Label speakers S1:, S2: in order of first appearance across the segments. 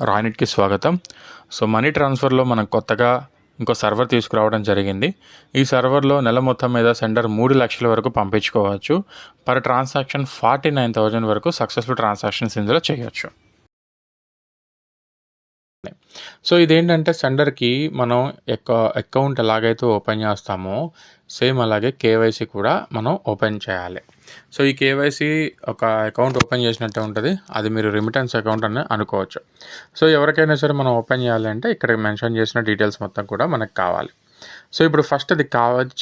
S1: రాయినెట్కి స్వాగతం. So money ట్రాన్స్ఫర్లో మనం కొత్తగా ఇంకో సర్వర్ తీసుకురావడం జరిగింది. ఈ సర్వర్లో నెల మొత్తం మీద సెండర్ 3 లక్షల వరకు పంపించుకోవచ్చు. పర్ ట్రాన్సాక్షన్ 49,000 వరకు సక్సెస్ఫుల్ ట్రాన్సాక్షన్స్ ఇందులో చేయొచ్చు. సో ఇదేంటంటే సెండర్కి మనం అకౌంట్ ఎలాగైతే ఓపెన్ చేస్తామో సేమ్ అలాగే కేవైసీ కూడా మనం ఓపెన్ చేయాలి. సో ఈ కేవైసీ ఒక అకౌంట్ ఓపెన్ చేసినట్టే ఉంటుంది. అది మీరు రిమిటెన్స్ అకౌంట్ అని అనుకోవచ్చు. సో ఎవరికైనా సరే మనం ఓపెన్ చేయాలి అంటే ఇక్కడ మెన్షన్ చేసిన డీటెయిల్స్ మొత్తం కూడా మనకు కావాలి. సో ఇప్పుడు ఫస్ట్ అది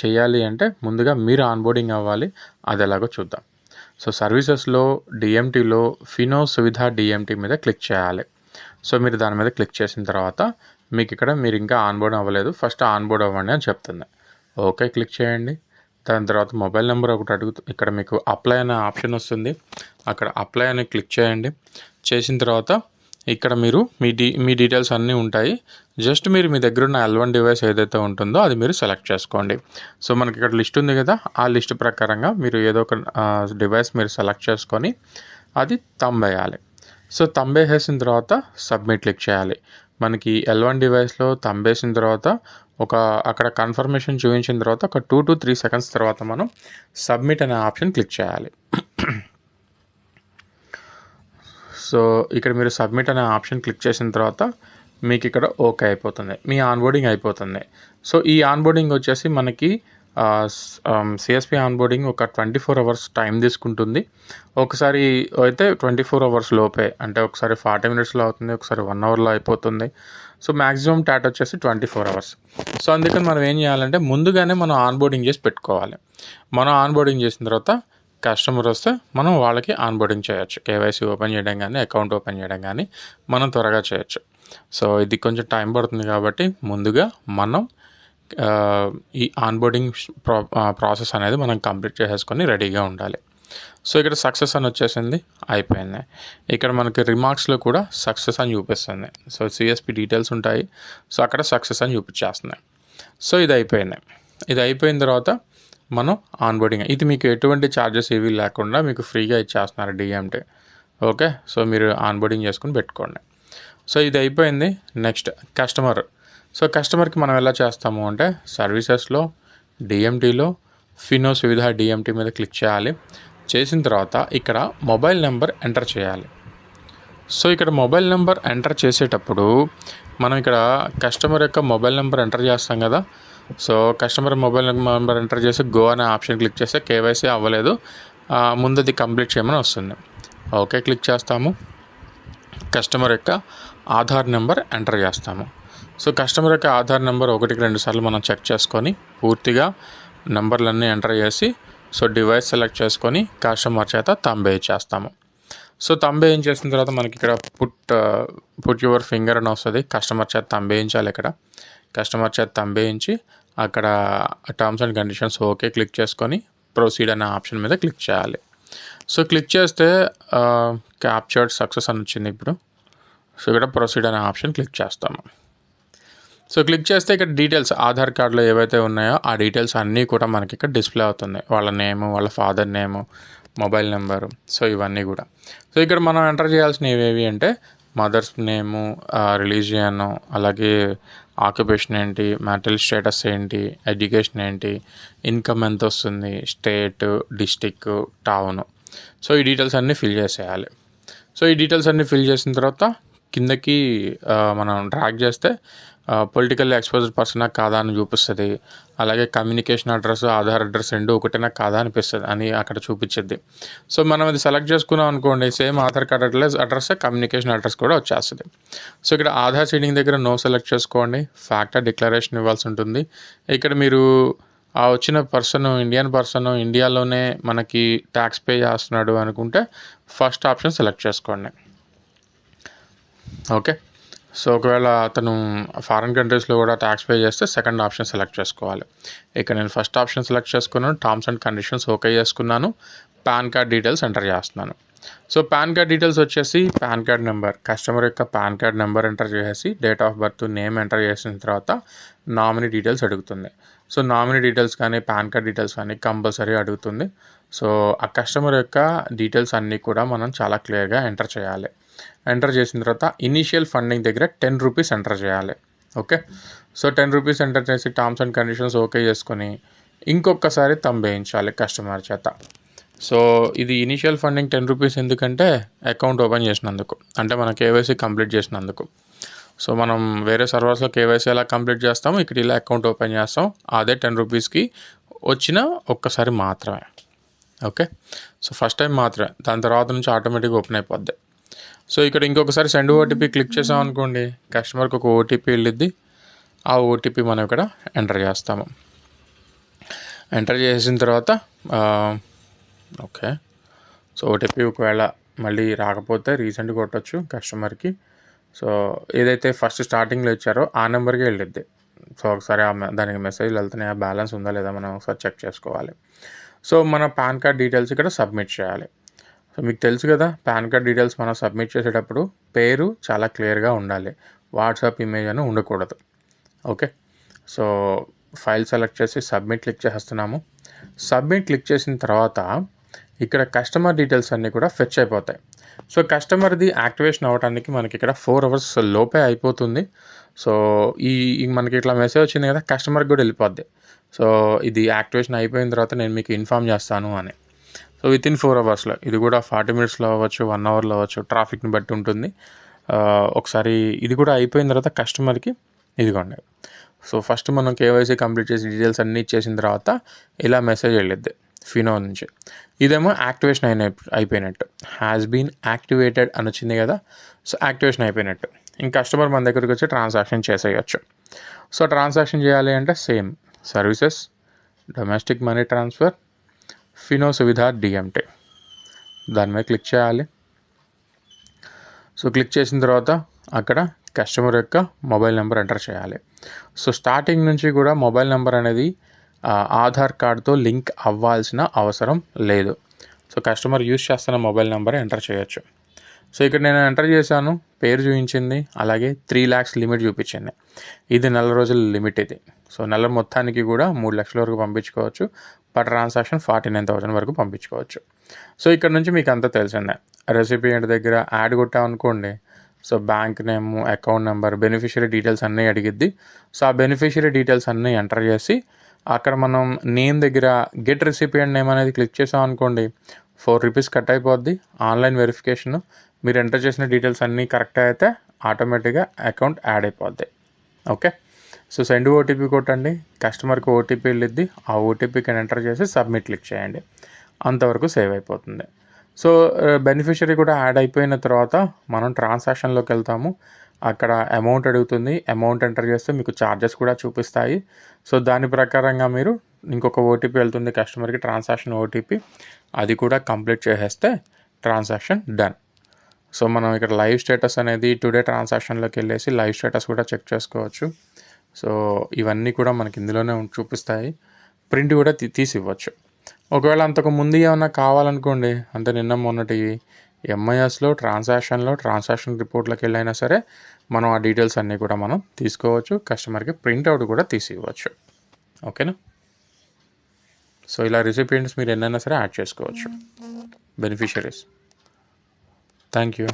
S1: చేయాలి అంటే ముందుగా మీరు ఆన్బోర్డింగ్ అవ్వాలి. అది ఎలాగో చూద్దాం. సో సర్వీసెస్లో డిఎంటీలో ఫినో సువిధ డిఎంటీ మీద క్లిక్ చేయాలి. సో మీరు దాని మీద క్లిక్ చేసిన తర్వాత మీకు ఇక్కడ మీరు ఇంకా ఆన్బోర్డ్ అవ్వలేదు, ఫస్ట్ ఆన్బోర్డ్ అవ్వండి అని చెప్తుంది. ఓకే క్లిక్ చేయండి. దాని తర్వాత మొబైల్ నెంబర్ ఒకటి ఇక్కడ మీకు అప్లై అనే ఆప్షన్ వస్తుంది. అక్కడ అప్లై అని క్లిక్ చేయండి. చేసిన తర్వాత ఇక్కడ మీరు మీ డీటెయిల్స్ అన్నీ ఉంటాయి. జస్ట్ మీరు మీ దగ్గర ఉన్న L1 డివైస్ ఏదైతే ఉంటుందో అది మీరు సెలెక్ట్ చేసుకోండి. సో మనకి ఇక్కడ లిస్ట్ ఉంది కదా, ఆ లిస్ట్ ప్రకారంగా మీరు ఏదో ఒక డివైస్ మీరు సెలెక్ట్ చేసుకొని అది థంబ్ వేయాలి. సో థంబ్ వేసిన తర్వాత సబ్మిట్ క్లిక్ చేయాలి. మనకి L1 డివైస్లో థంబ్ వేసిన తర్వాత అక్కడ కన్ఫర్మేషన్ చూపించిన తర్వాత ఒక 2 to 3 సెకండ్స్ తర్వాత మనం సబ్మిట్ అనే ఆప్షన్ క్లిక్ చేయాలి. సో ఇక్కడ మీరు సబ్మిట్ అనే ఆప్షన్ క్లిక్ చేసిన తర్వాత మీకు ఇక్కడ ఓకే అయిపోతుంది, మీ ఆన్బోర్డింగ్ అయిపోతుంది. సో ఈ ఆన్బోర్డింగ్ వచ్చేసి మనకి సిఎస్పి ఆన్బోర్డింగ్ ఒక 24 అవర్స్ టైం తీసుకుంటుంది. ఒకసారి అయితే 24 అవర్స్ లోపే, అంటే ఒకసారి 40 మినిట్స్లో అవుతుంది, ఒకసారి 1 అవర్లో అయిపోతుంది. సో మ్యాక్సిమం టాట్ వచ్చేసి 24 అవర్స్. సో అందుకని మనం ఏం చేయాలంటే ముందుగానే మనం ఆన్బోర్డింగ్ చేసి పెట్టుకోవాలి. మనం ఆన్బోర్డింగ్ చేసిన తర్వాత కస్టమర్ వస్తే మనం వాళ్ళకి ఆన్బోర్డింగ్ చేయొచ్చు. కేవైసీ ఓపెన్ చేయడం కానీ అకౌంట్ ఓపెన్ చేయడం కానీ మనం త్వరగా చేయొచ్చు. సో ఇది కొంచెం టైం పడుతుంది కాబట్టి ముందుగా మనం ఈ ఆన్బోర్డింగ్ ప్రాసెస్ అనేది మనం కంప్లీట్ చేసేసుకొని రెడీగా ఉండాలి. సో ఇక్కడ సక్సెస్ అని వచ్చేసింది, అయిపోయింది. ఇక్కడ మనకి రిమార్క్స్లో కూడా సక్సెస్ అని చూపిస్తుంది. సో సిఎస్పి డీటెయిల్స్ ఉంటాయి, సో అక్కడ సక్సెస్ అని చూపించేస్తున్నాయి. సో ఇది అయిపోయింది. ఇది అయిపోయిన తర్వాత మనం ఆన్బోర్డింగ్, ఇది మీకు ఎటువంటి ఛార్జెస్ ఏవి లేకుండా మీకు ఫ్రీగా ఇచ్చేస్తున్నారు డిఎంటీ. ఓకే, సో మీరు ఆన్బోర్డింగ్ చేసుకుని పెట్టుకోండి. సో ఇది అయిపోయింది. Next customer. సో కస్టమర్కి మనం ఎలా చేస్తాము అంటే సర్వీసెస్లో డిఎంటీలో ఫినో సువిధ డిఎంటీ మీద క్లిక్ చేయాలి. చేసిన తర్వాత ఇక్కడ మొబైల్ నెంబర్ ఎంటర్ చేయాలి. సో ఇక్కడ మొబైల్ నెంబర్ ఎంటర్ చేసేటప్పుడు మనం ఇక్కడ కస్టమర్ యొక్క మొబైల్ నెంబర్ ఎంటర్ చేస్తాం కదా. So customer mobile number enter చేసి గో అనే ఆప్షన్ క్లిక్ చేస్తే కేవైసీ అవ్వలేదు, ముందది కంప్లీట్ చేయమని వస్తుంది. ఓకే క్లిక్ చేస్తాము. కస్టమర్ యొక్క ఆధార్ నెంబర్ ఎంటర్ చేస్తాము. సో కస్టమర్ యొక్క ఆధార్ నెంబర్ 1-2 సార్లు మనం చెక్ చేసుకొని పూర్తిగా నెంబర్లన్నీ ఎంటర్ చేసి సో డివైస్ సెలెక్ట్ చేసుకొని కస్టమర్ చేత థంబ్ వేయించేస్తాము. సో థంబ్ వేయించేసిన తర్వాత మనకి ఇక్కడ పుట్ యువర్ ఫింగర్ అని వస్తుంది. కస్టమర్ చేత థంబ్ వేయించాలి. ఇక్కడ కస్టమర్ చేత థంబ్ వేయించి అక్కడ terms and conditions okay click చేసుకొని ప్రొసీడ్ అనే ఆప్షన్ మీద క్లిక్ చేయాలి. సో క్లిక్ చేస్తే క్యాప్చర్డ్ సక్సెస్ అని వచ్చింది. ఇప్పుడు సో ఇక్కడ ప్రొసీడ్ అనే ఆప్షన్ క్లిక్ చేస్తాము. సో క్లిక్ చేస్తే ఇక్కడ డీటెయిల్స్ ఆధార్ కార్డులో ఏవైతే ఉన్నాయో ఆ డీటెయిల్స్ అన్నీ కూడా మనకి ఇక్కడ డిస్ప్లే అవుతుంది. వాళ్ళ నేము, వాళ్ళ father name, mobile number, so ఇవన్నీ కూడా. సో ఇక్కడ మనం ఎంటర్ చేయాల్సినవి ఏవి అంటే మదర్స్ నేము, రిలీజియన్, అలాగే ఆక్యుపేషన్ ఏంటి, మ్యారిటల్ స్టేటస్ ఏంటి, ఎడ్యుకేషన్ ఏంటి, ఇన్కమ్ ఎంత వస్తుంది, స్టేట్, డిస్టిక్, టౌన్. సో ఈ డీటెయిల్స్ అన్నీ ఫిల్ చేసేయాలి. సో ఈ డీటెయిల్స్ అన్నీ ఫిల్ చేసిన తర్వాత కిందకి మనం డ్రాగ్ చేస్తే పొలిటికల్లీ ఎక్స్పోజ్డ్ పర్సనా కాదా అని చూపిస్తుంది. అలాగే కమ్యూనికేషన్ అడ్రస్, ఆధార్ అడ్రస్ రెండు ఒకటేనా కాదా అనిపిస్తుంది అని అక్కడ చూపించింది. సో మనం అది సెలెక్ట్ చేసుకున్నాం అనుకోండి, same Aadhaar card address communication address కూడా వచ్చేస్తుంది. సో ఇక్కడ ఆధార్ సీడింగ్ దగ్గర నో సెలెక్ట్ చేసుకోండి. ఫ్యాక్టర్ డిక్లరేషన్ ఇవ్వాల్సి ఉంటుంది. ఇక్కడ మీరు ఆ వచ్చిన పర్సన్ ఇండియన్ పర్సన్, ఇండియాలోనే మనకి ట్యాక్స్ పే చేస్తున్నాడు అనుకుంటే ఫస్ట్ ఆప్షన్ సెలెక్ట్ చేసుకోండి. ఓకే, సో ఒకవేళ అతను ఫారిన్ కంట్రీస్లో కూడా ట్యాక్స్ పే చేస్తే సెకండ్ ఆప్షన్ సెలెక్ట్ చేసుకోవాలి. ఇక్కడ నేను ఫస్ట్ ఆప్షన్ సెలెక్ట్ చేసుకున్నాను, టర్మ్స్ అండ్ కండిషన్స్ ఓకే చేసుకున్నాను, పాన్ కార్డ్ డీటెయిల్స్ ఎంటర్ చేస్తున్నాను. సో పాన్ కార్డ్ డీటెయిల్స్ వచ్చేసి పాన్ కార్డ్ నెంబర్, కస్టమర్ యొక్క పాన్ కార్డ్ నెంబర్ ఎంటర్ చేసి date of birth, name enter చేసిన తర్వాత నామినీ డీటెయిల్స్ అడుగుతుంది. సో నామినీ డీటెయిల్స్ కానీ పాన్ కార్డ్ డీటెయిల్స్ కానీ కంపల్సరీ అడుగుతుంది. సో ఆ కస్టమర్ యొక్క డీటెయిల్స్ అన్నీ కూడా మనం చాలా క్లియర్గా ఎంటర్ చేయాలి. ఎంటర్ చేసిన తర్వాత ఇనీషియల్ ఫండింగ్ దగ్గర 10 రూపీస్ ఎంటర్ చేయాలి. ఓకే, సో 10 రూపీస్ ఎంటర్ చేసి టర్మ్స్ అండ్ కండిషన్స్ ఓకే చేసుకొని ఇంకొకసారి థంబ్ వేయించాలి కస్టమర్ చేత. సో ఇది ఇనీషియల్ ఫండింగ్ 10 రూపీస్ ఎందుకంటే అకౌంట్ ఓపెన్ చేసినందుకు, అంటే మన కేవైసీ కంప్లీట్ చేసినందుకు. సో మనం వేరే సర్వర్స్లో కేవైసీ ఎలా కంప్లీట్ చేస్తామో ఇక్కడ ఇలా అకౌంట్ ఓపెన్ చేస్తాం, అదే 10 రూపీస్కి వచ్చిన ఒక్కసారి మాత్రమే. ఓకే, సో ఫస్ట్ టైం మాత్రమే, దాని తర్వాత నుంచి ఆటోమేటిక్గా ఓపెన్ అయిపోద్ది. సో ఇక్కడ ఇంకొకసారి సెండ్ ఓటీపీ క్లిక్ చేసాం అనుకోండి, కస్టమర్కి ఒక ఓటీపీ వెళ్ళిద్ది. ఆ ఓటీపీ మనం ఇక్కడ ఎంటర్ చేస్తాము. ఎంటర్ చేసిన తర్వాత ఓకే, సో ఓటీపీ ఒకవేళ మళ్ళీ రాకపోతే రీసెంట్ కొట్టచ్చు కస్టమర్కి. సో ఏదైతే ఫస్ట్ స్టార్టింగ్లో ఇచ్చారో ఆ నెంబర్కి వెళ్ళిద్ది. సో ఒకసారి దానికి మెసేజ్లు వెళ్తున్నాయి, ఆ బ్యాలెన్స్ ఉందా లేదా మనం ఒకసారి చెక్ చేసుకోవాలి. సో మన పాన్ కార్డ్ డీటెయిల్స్ ఇక్కడ సబ్మిట్ చేయాలి. సో మీకు తెలుసు కదా, పాన్ కార్డ్ డీటెయిల్స్ మనం సబ్మిట్ చేసేటప్పుడు పేరు చాలా క్లియర్గా ఉండాలి, వాట్సాప్ ఇమేజ్ అని ఉండకూడదు. ఓకే, సో ఫైల్ సెలెక్ట్ చేసి సబ్మిట్ క్లిక్ చేస్తున్నాము. సబ్మిట్ క్లిక్ చేసిన తర్వాత ఇక్కడ కస్టమర్ డీటెయిల్స్ అన్నీ కూడా ఫెచ్ అయిపోతాయి. సో కస్టమర్ది యాక్టివేషన్ అవ్వడానికి మనకి ఇక్కడ 4 hours లోపే అయిపోతుంది. సో మనకి ఇట్లా మెసేజ్ వచ్చింది కదా, కస్టమర్కి కూడా వెళ్ళిపోద్ది. సో ఇది యాక్టివేషన్ అయిపోయిన తర్వాత నేను మీకు ఇన్ఫామ్ చేస్తాను అని. సో వితిన్ 4 hours ఇది కూడా 40 minutesలో అవ్వచ్చు, 1 hourలో అవ్వచ్చు, ట్రాఫిక్ని బట్టి ఉంటుంది. ఒకసారి ఇది కూడా అయిపోయిన తర్వాత కస్టమర్కి ఇదిగోండి. సో ఫస్ట్ మనం కేవైసీ కంప్లీట్ చేసి డీటెయిల్స్ అన్నీ ఇచ్చేసిన తర్వాత ఇలా మెసేజ్ వెళ్ళిద్ది ఫినో నుంచి. ఇదేమో యాక్టివేషన్ అయిపోయినట్టు, హ్యాస్ బీన్ యాక్టివేటెడ్ అని వచ్చింది కదా. సో యాక్టివేషన్ అయిపోయినట్టు, ఇంక కస్టమర్ మన దగ్గరికి వచ్చి ట్రాన్సాక్షన్ చేసేయచ్చు. సో ట్రాన్సాక్షన్ చేయాలి అంటే same services, domestic money transfer, Fino Suvidha DMT, దాని మీద క్లిక్ చేయాలి. సో క్లిక్ చేసిన తర్వాత అక్కడ కస్టమర్ యొక్క మొబైల్ నెంబర్ ఎంటర్ చేయాలి. సో స్టార్టింగ్ నుంచి కూడా మొబైల్ నెంబర్ అనేది ఆధార్ కార్డ్తో లింక్ అవ్వాల్సిన అవసరం లేదు. సో కస్టమర్ యూజ్ చేస్తున్న మొబైల్ నెంబర్ ఎంటర్ చేయొచ్చు. సో ఇక్కడ నేను ఎంటర్ చేశాను, పేరు చూపించింది, అలాగే 3 lakhs లిమిట్ చూపించింది. ఇది 4 రోజుల లిమిట్ ఇది. సో నెల మొత్తానికి కూడా 3 lakhs వరకు పంపించుకోవచ్చు. పర్ ట్రాన్సాక్షన్ 49,000 వరకు పంపించుకోవచ్చు. సో ఇక్కడ నుంచి మీకు అంతా తెలిసిందే. రెసిపియంట్ దగ్గర యాడ్ కొట్టామనుకోండి, so bank name, account number, beneficiary details అన్నీ అడిగిద్ది. సో ఆ బెనిఫిషియరీ డీటెయిల్స్ అన్నీ ఎంటర్ చేసి అక్కడ మనం నేమ్ దగ్గర గెట్ రెసిపియంట్ నేమ్ అనేది క్లిక్ చేసాం అనుకోండి, 4 rupees కట్ అయిపోద్ది. ఆన్లైన్ వెరిఫికేషన్, మీరు ఎంటర్ చేసిన డీటెయిల్స్ అన్నీ కరెక్ట్ అయితే ఆటోమేటిక్గా అకౌంట్ యాడ్ అయిపోద్ది. ఓకే, సో సెండ్ ఓటీపీ కొట్టండి, కస్టమర్కి ఓటీపీ వెళ్ళిద్ది. ఆ ఓటీపీకి ఎంటర్ చేసి సబ్మిట్ క్లిక్ చేయండి, అంతవరకు సేవ్ అయిపోతుంది. సో బెనిఫిషరీ కూడా యాడ్ అయిపోయిన తర్వాత మనం ట్రాన్సాక్షన్లోకి వెళ్తాము. అక్కడ అమౌంట్ అడుగుతుంది, అమౌంట్ ఎంటర్ చేస్తే మీకు ఛార్జెస్ కూడా చూపిస్తాయి. సో దాని ప్రకారంగా మీరు ఇంకొక ఓటీపీ వెళ్తుంది కస్టమర్కి, ట్రాన్సాక్షన్ ఓటీపీ, అది కూడా కంప్లీట్ చేసేస్తే ట్రాన్సాక్షన్ డన్. సో మనం ఇక్కడ లైవ్ స్టేటస్ అనేది టుడే ట్రాన్సాక్షన్లోకి వెళ్ళేసి లైవ్ స్టేటస్ కూడా చెక్ చేసుకోవచ్చు. సో ఇవన్నీ కూడా మనకి ఇందులోనే చూపిస్తాయి. ప్రింట్ కూడా తీసి ఇవ్వచ్చు. ఒకవేళ అంతకు ముందు ఏమన్నా కావాలనుకోండి, అంటే నిన్న మొన్నటి ఎంఐఎస్లో ట్రాన్సాక్షన్ రిపోర్ట్లోకి వెళ్ళైనా సరే మనం ఆ డీటెయిల్స్ అన్నీ కూడా మనం తీసుకోవచ్చు. కస్టమర్కి ప్రింట్అవుట్ కూడా తీసి ఇవ్వచ్చు. ఓకేనా, సో ఇలా రిసిపియంట్స్ మీరు ఎన్నైనా సరే యాడ్ చేసుకోవచ్చు, బెనిఫిషరీస్. Thank you.